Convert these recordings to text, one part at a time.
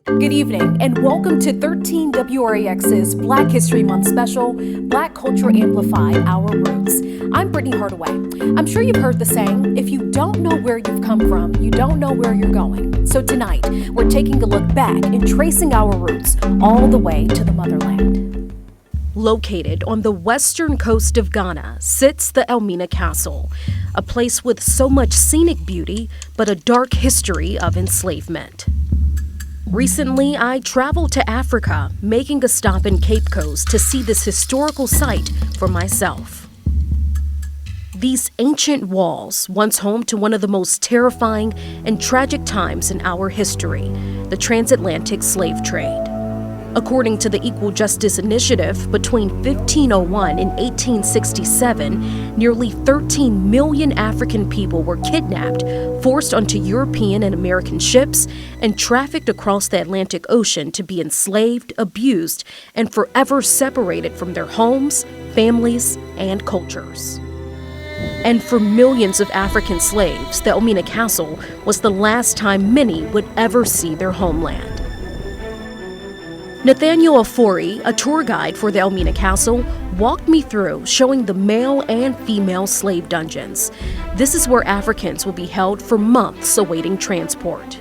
Good evening, and welcome to 13 WREX's Black History Month special, Black Culture Amplified, Our Roots. I'm Brittany, Hardaway. I'm sure you've heard the saying, if you don't know where you've come from, you don't know where you're going. So tonight, we're taking a look back and tracing our roots all the way to the motherland. Located on the western coast of Ghana sits the Elmina Castle, a place with so much scenic beauty, but a dark history of enslavement. Recently, I traveled to Africa, making a stop in Cape Coast to see this historical site for myself. These ancient walls, once home to one of the most terrifying and tragic times in our history, the transatlantic slave trade. According to the Equal Justice Initiative, between 1501 and 1867, nearly 13 million African people were kidnapped, forced onto European and American ships, and trafficked across the Atlantic Ocean to be enslaved, abused, and forever separated from their homes, families, and cultures. And for millions of African slaves, the Elmina Castle was the last time many would ever see their homeland. Nathaniel Afori, a tour guide for the Elmina Castle, walked me through showing the male and female slave dungeons. This is where Africans will be held for months awaiting transport.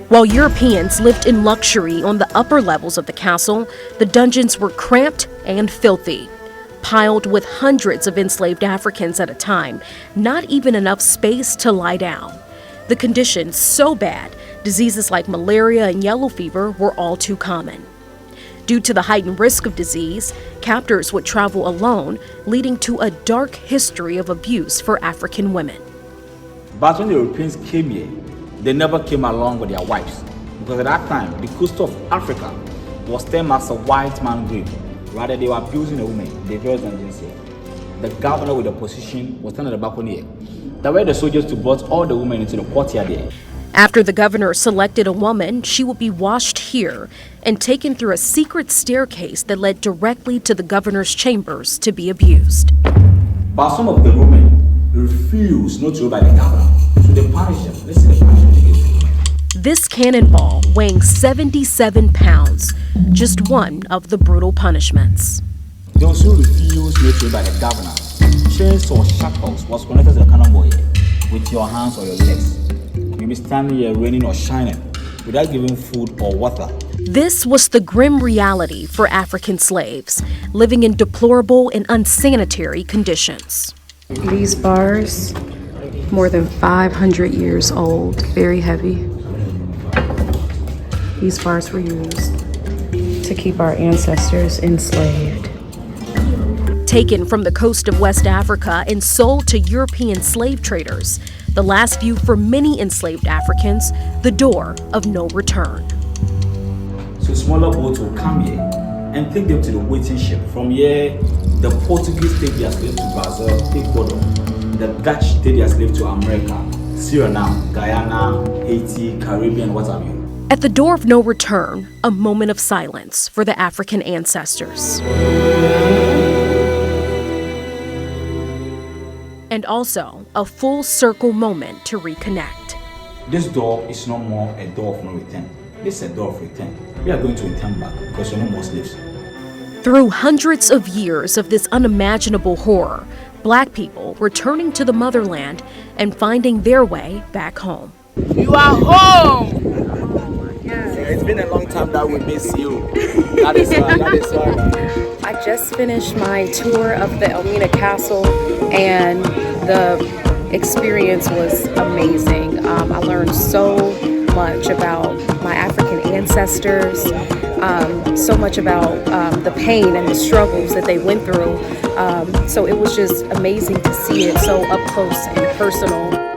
While Europeans lived in luxury on the upper levels of the castle, the dungeons were cramped and filthy, piled with hundreds of enslaved Africans at a time, not even enough space to lie down. The conditions so bad, diseases like malaria and yellow fever were all too common. Due to the heightened risk of disease, captors would travel alone, leading to a dark history of abuse for African women. But when the Europeans came here, they never came along with their wives. Because at that time, the coast of Africa was termed as a white man's grave. Rather, they were abusing the women, the various dungeons here. The governor with the position was standing at the balcony here. That way the soldiers to brought all the women into the courtyard there. After the governor selected a woman, she would be washed here and taken through a secret staircase that led directly to the governor's chambers to be abused. But some of the women refused not to obey the governor, so they punished them. Let's see the punishment they gave. This cannonball, weighing 77 pounds, just one of the brutal punishments. Those who refused not to obey the governor, chains or shackles was connected to the cannonball here with your hands or your legs. You'll be standing here raining or shining without giving food or water. This was the grim reality for African slaves, living in deplorable and unsanitary conditions. These bars, more than 500 years old, very heavy. These bars were used to keep our ancestors enslaved. Taken from the coast of West Africa and sold to European slave traders, the last view for many enslaved Africans, the door of no return. So smaller boats will come here and take them to the waiting ship. From here, the Portuguese take their slave to Brazil, Ecuador. The Dutch take their slave to America, Suriname, Guyana, Haiti, Caribbean, what have you. At the door of no return, a moment of silence for the African ancestors. And also a full circle moment to reconnect. This door is no more a door of no return. This is a door of return. We are going to return back because there are no more slaves. Through hundreds of years of this unimaginable horror, Black people returning to the motherland and finding their way back home. You are home! It's been a long time that we miss you. That is why. I just finished my tour of the Elmina Castle, and the experience was amazing. I learned so much about my African ancestors, so much about the pain and the struggles that they went through. So it was just amazing to see it so up close and personal.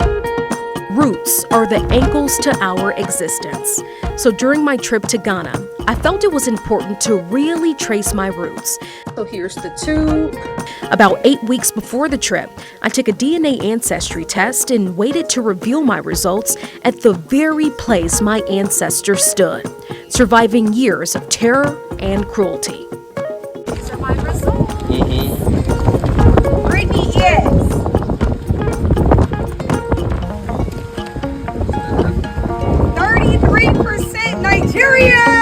Roots are the ankles to our existence. So during my trip to Ghana, I felt it was important to really trace my roots. So here's the tube. About 8 weeks before the trip, I took a DNA ancestry test and waited to reveal my results at the very place my ancestors stood, surviving years of terror and cruelty. These are my results. Brittany is 33% Nigerian.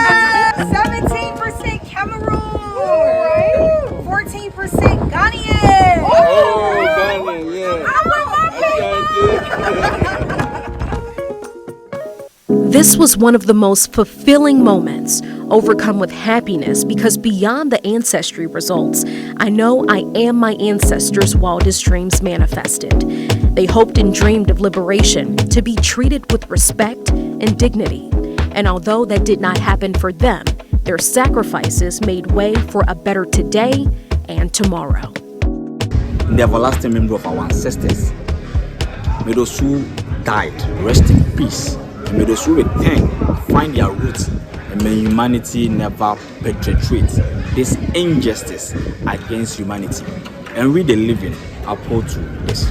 This was one of the most fulfilling moments, overcome with happiness because beyond the ancestry results, I know I am my ancestors' wildest dreams manifested. They hoped and dreamed of liberation, to be treated with respect and dignity. And although that did not happen for them, their sacrifices made way for a better today and tomorrow. In the everlasting memory of our ancestors, may those who died rest in peace. And may those who return find their roots. And may humanity never perpetuate this injustice against humanity. And we, the living, uphold to this.